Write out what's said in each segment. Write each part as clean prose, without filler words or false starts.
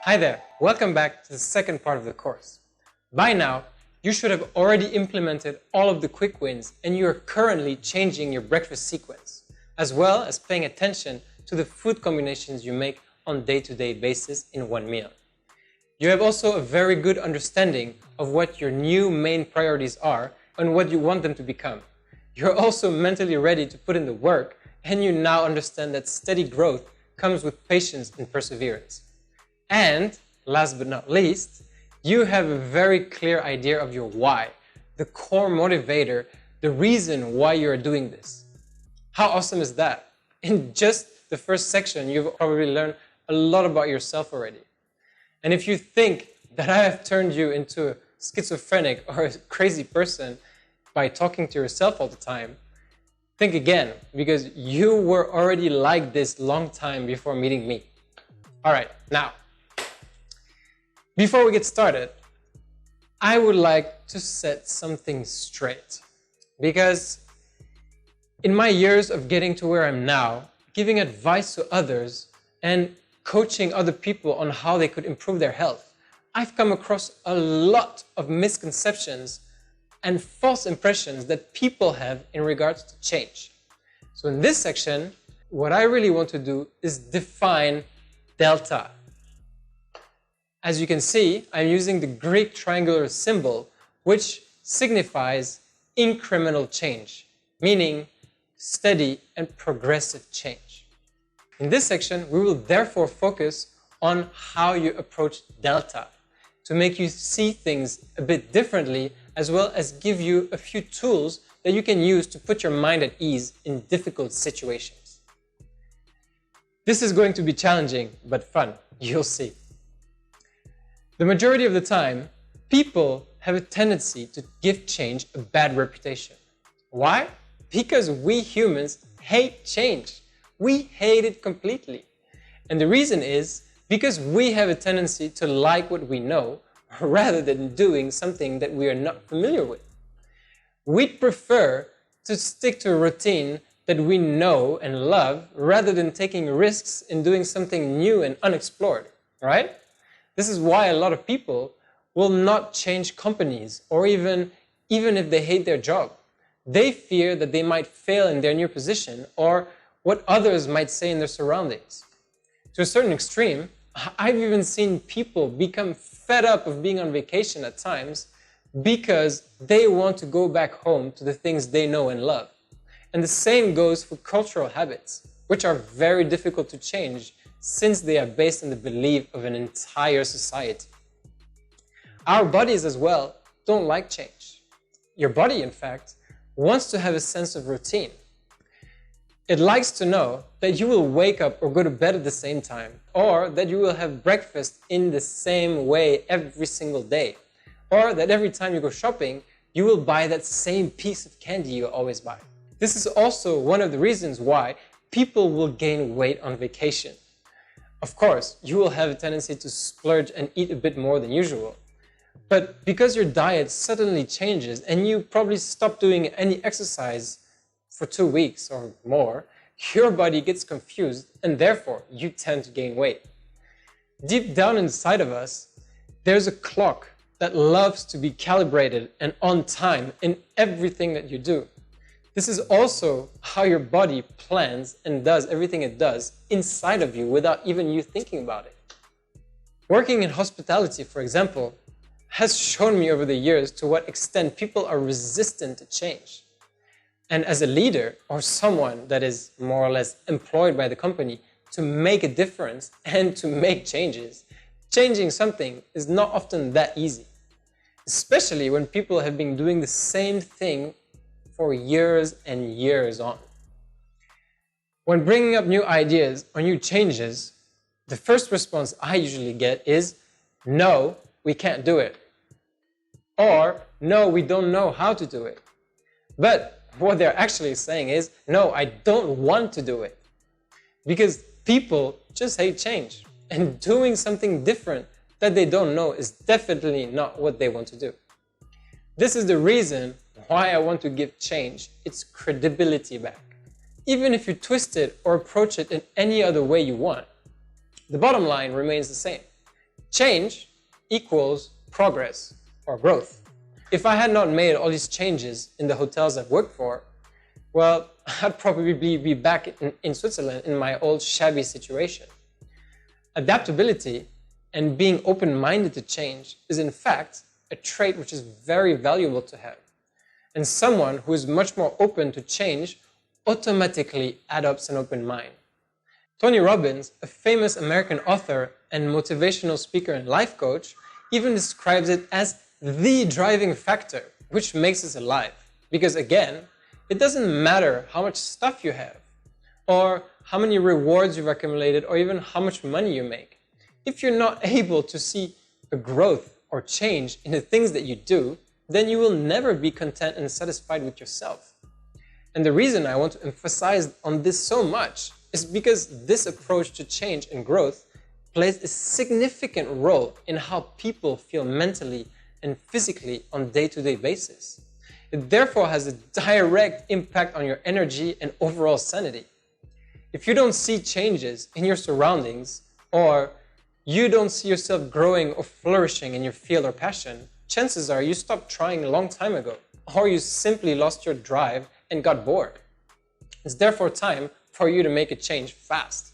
Hi there, welcome back to the second part of the course. By now, you should have already implemented all of the quick wins and you are currently changing your breakfast sequence, as well as paying attention to the food combinations you make on a day-to-day basis in one meal. You have also a very good understanding of what your new main priorities are and what you want them to become. You're also mentally ready to put in the work, and you now understand that steady growth comes with patience and perseverance. And last but not least, you have a very clear idea of your why, the core motivator, the reason why you're doing this. How awesome is that? In just the first section, you've probably learned a lot about yourself already. And if you think that I have turned you into a schizophrenic or a crazy person by talking to yourself all the time, think again, because you were already like this long time before meeting me. All right, now, before we get started, I would like to set something straight. Because in my years of getting to where I'm now, giving advice to others and coaching other people on how they could improve their health, I've come across a lot of misconceptions and false impressions that people have in regards to change. So in this section, what I really want to do is define delta. As you can see, I'm using the Greek triangular symbol, which signifies incremental change, meaning steady and progressive change. In this section, we will therefore focus on how you approach delta to make you see things a bit differently, as well as give you a few tools that you can use to put your mind at ease in difficult situations. This is going to be challenging, but fun. You'll see. The majority of the time, people have a tendency to give change a bad reputation. Why? Because we humans hate change. We hate it completely. And the reason is because we have a tendency to like what we know rather than doing something that we are not familiar with. We'd prefer to stick to a routine that we know and love rather than taking risks in doing something new and unexplored, right? This is why a lot of people will not change companies or even if they hate their job. They fear that they might fail in their new position or what others might say in their surroundings. To a certain extreme, I've even seen people become fed up of being on vacation at times because they want to go back home to the things they know and love. And the same goes for cultural habits, which are very difficult to change since they are based on the belief of an entire society. Our bodies as well don't like change. Your body, in fact, wants to have a sense of routine. It likes to know that you will wake up or go to bed at the same time, or that you will have breakfast in the same way every single day, or that every time you go shopping, you will buy that same piece of candy you always buy. This is also one of the reasons why people will gain weight on vacation. Of course, you will have a tendency to splurge and eat a bit more than usual. But because your diet suddenly changes and you probably stop doing any exercise for 2 weeks or more, your body gets confused and therefore you tend to gain weight. Deep down inside of us, there's a clock that loves to be calibrated and on time in everything that you do. This is also how your body plans and does everything it does inside of you without even you thinking about it. Working in hospitality, for example, has shown me over the years to what extent people are resistant to change. And as a leader or someone that is more or less employed by the company to make a difference and to make changes, changing something is not often that easy, especially when people have been doing the same thing for years and years on. When bringing up new ideas or new changes, the first response I usually get is, no, we can't do it. Or, no, we don't know how to do it. But what they're actually saying is, no, I don't want to do it. Because people just hate change. And doing something different that they don't know is definitely not what they want to do. This is the reason why I want to give change its credibility back. Even if you twist it or approach it in any other way you want, the bottom line remains the same. Change equals progress or growth. If I had not made all these changes in the hotels I've worked for, well, I'd probably be back in Switzerland in my old shabby situation. Adaptability and being open-minded to change is in fact a trait which is very valuable to have. And someone who is much more open to change automatically adopts an open mind. Tony Robbins, a famous American author and motivational speaker and life coach, even describes it as the driving factor which makes us alive. Because again, it doesn't matter how much stuff you have, or how many rewards you've accumulated, or even how much money you make. If you're not able to see a growth or change in the things that you do, then you will never be content and satisfied with yourself. And the reason I want to emphasize on this so much is because this approach to change and growth plays a significant role in how people feel mentally and physically on a day-to-day basis. It therefore has a direct impact on your energy and overall sanity. If you don't see changes in your surroundings, or you don't see yourself growing or flourishing in your field or passion, chances are you stopped trying a long time ago, or you simply lost your drive and got bored. It's therefore time for you to make a change fast.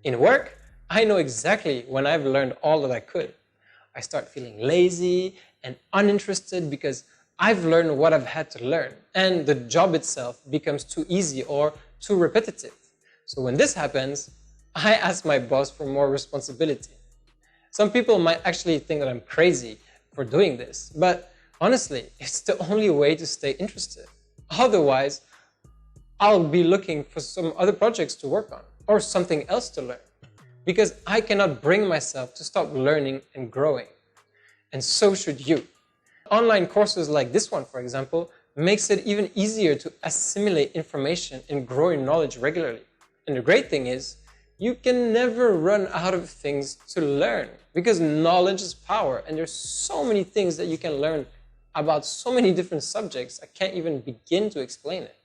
In work, I know exactly when I've learned all that I could. I start feeling lazy and uninterested because I've learned what I've had to learn, and the job itself becomes too easy or too repetitive. So when this happens, I ask my boss for more responsibility. Some people might actually think that I'm crazy for doing this, but honestly, it's the only way to stay interested. Otherwise, I'll be looking for some other projects to work on or something else to learn, because I cannot bring myself to stop learning and growing. And so should you. Online courses like this one, for example, makes it even easier to assimilate information and grow your knowledge regularly. And the great thing is, you can never run out of things to learn, because knowledge is power, and there's so many things that you can learn about so many different subjects, I can't even begin to explain it.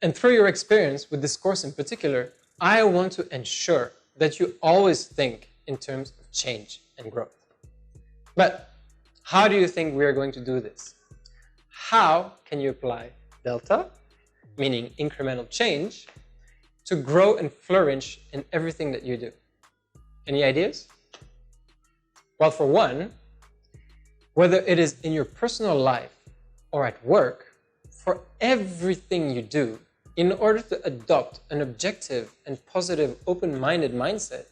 And through your experience with this course in particular, I want to ensure that you always think in terms of change and growth. But how do you think we are going to do this? How can you apply delta, meaning incremental change, to grow and flourish in everything that you do? Any ideas? Well, for one, whether it is in your personal life or at work, for everything you do, in order to adopt an objective and positive open-minded mindset,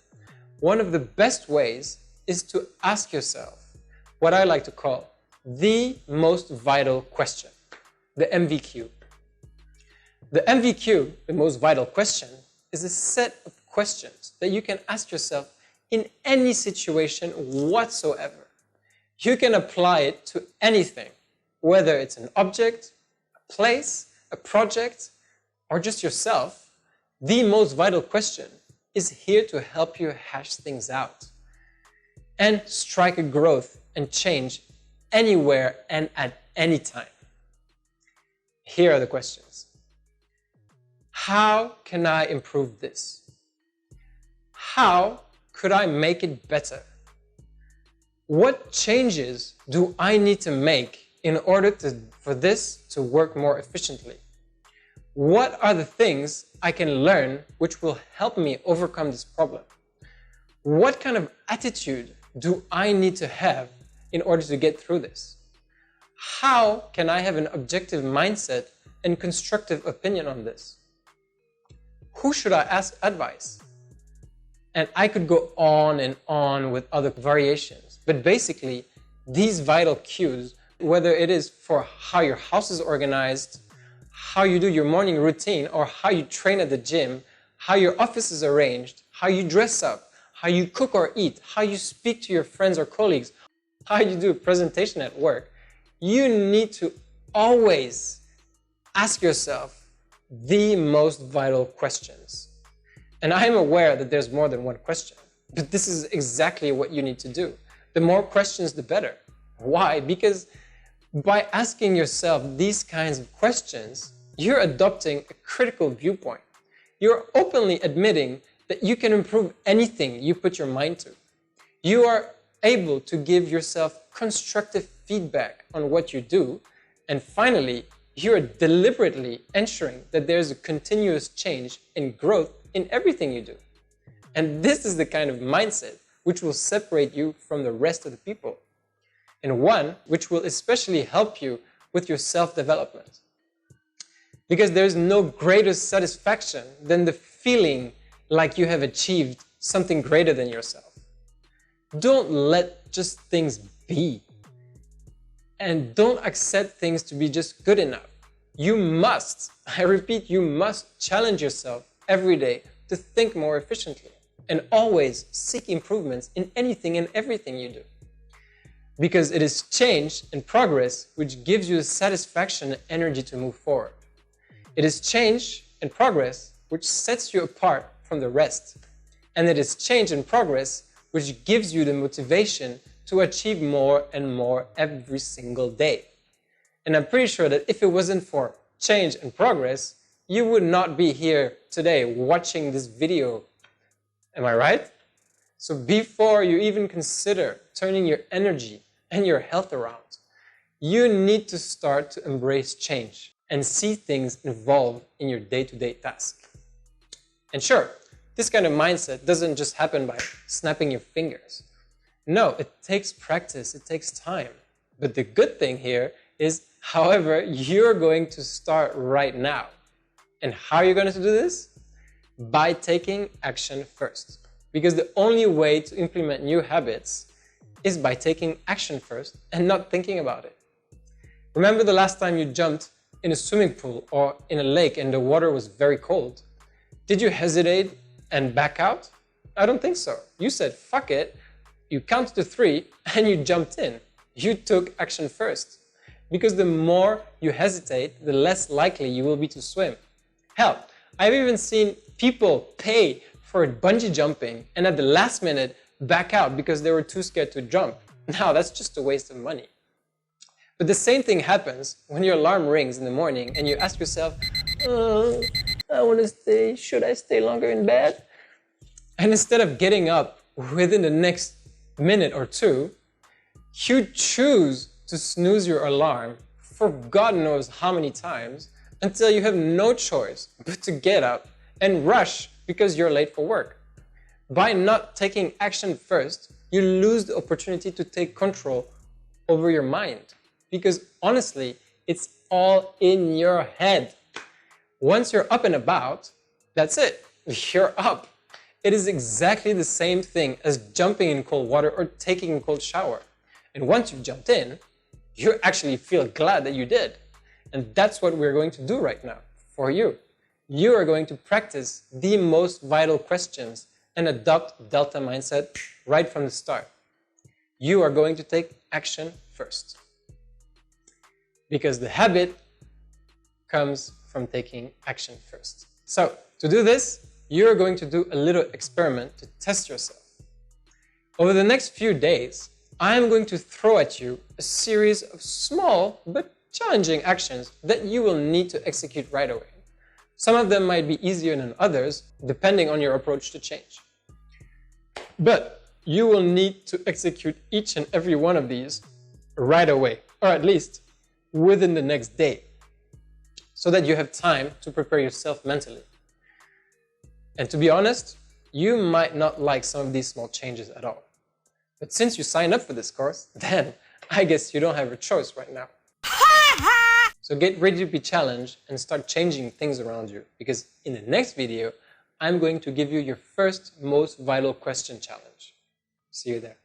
one of the best ways is to ask yourself what I like to call the most vital question, the MVQ. The MVQ, the most vital question, is a set of questions that you can ask yourself in any situation whatsoever. You can apply it to anything, whether it's an object, a place, a project, or just yourself. The most vital question is here to help you hash things out and strike a growth and change anywhere and at any time. Here are the questions. How can I improve this? How could I make it better? What changes do I need to make in order for this to work more efficiently? What are the things I can learn which will help me overcome this problem? What kind of attitude do I need to have in order to get through this? How can I have an objective mindset and constructive opinion on this? Who should I ask advice? And I could go on and on with other variations, but basically these vital cues, whether it is for how your house is organized, how you do your morning routine, or how you train at the gym, how your office is arranged, how you dress up, how you cook or eat, how you speak to your friends or colleagues, how you do a presentation at work, you need to always ask yourself the most vital questions. And I am aware that there's more than one question, but this is exactly what you need to do. The more questions, the better. Why? Because by asking yourself these kinds of questions, you're adopting a critical viewpoint. You're openly admitting that you can improve anything you put your mind to. You are able to give yourself constructive feedback on what you do. And finally, you're deliberately ensuring that there's a continuous change and growth in everything you do. And this is the kind of mindset which will separate you from the rest of the people, and one which will especially help you with your self-development. Because there's no greater satisfaction than the feeling like you have achieved something greater than yourself. Don't let just things be. And don't accept things to be just good enough. You must, I repeat, you must challenge yourself every day to think more efficiently and always seek improvements in anything and everything you do. Because it is change and progress which gives you the satisfaction and energy to move forward. It is change and progress which sets you apart from the rest. And it is change and progress which gives you the motivation to achieve more and more every single day. And I'm pretty sure that if it wasn't for change and progress, you would not be here today watching this video. Am I right? So before you even consider turning your energy and your health around, you need to start to embrace change and see things evolve in your day-to-day task. And sure, this kind of mindset doesn't just happen by snapping your fingers. No, it takes practice, it takes time. But the good thing here is, however, you're going to start right now. And how are you going to do this? By taking action first. Because the only way to implement new habits is by taking action first and not thinking about it. Remember the last time you jumped in a swimming pool or in a lake and the water was very cold? Did you hesitate and back out? I don't think so. You said, fuck it. You counted to 3 and you jumped in. You took action first. Because the more you hesitate, the less likely you will be to swim. Hell, I've even seen people pay for bungee jumping and at the last minute back out because they were too scared to jump. Now, that's just a waste of money. But the same thing happens when your alarm rings in the morning and you ask yourself, I want to stay, should I stay longer in bed? And instead of getting up within the next minute or two, you choose to snooze your alarm for God knows how many times until you have no choice but to get up and rush because you're late for work. By not taking action first, you lose the opportunity to take control over your mind. Because honestly, it's all in your head. Once you're up and about, that's it. You're up. It is exactly the same thing as jumping in cold water or taking a cold shower. And once you've jumped in, you actually feel glad that you did. And that's what we're going to do right now for you. You are going to practice the most vital questions and adopt Delta mindset right from the start. You are going to take action first. Because the habit comes from taking action first. So to do this, you're going to do a little experiment to test yourself. Over the next few days, I am going to throw at you a series of small but challenging actions that you will need to execute right away. Some of them might be easier than others, depending on your approach to change. But you will need to execute each and every one of these right away, or at least within the next day, so that you have time to prepare yourself mentally. And to be honest, you might not like some of these small changes at all. But since you signed up for this course, then I guess you don't have a choice right now. So get ready to be challenged and start changing things around you, because in the next video, I'm going to give you your first most vital question challenge. See you there.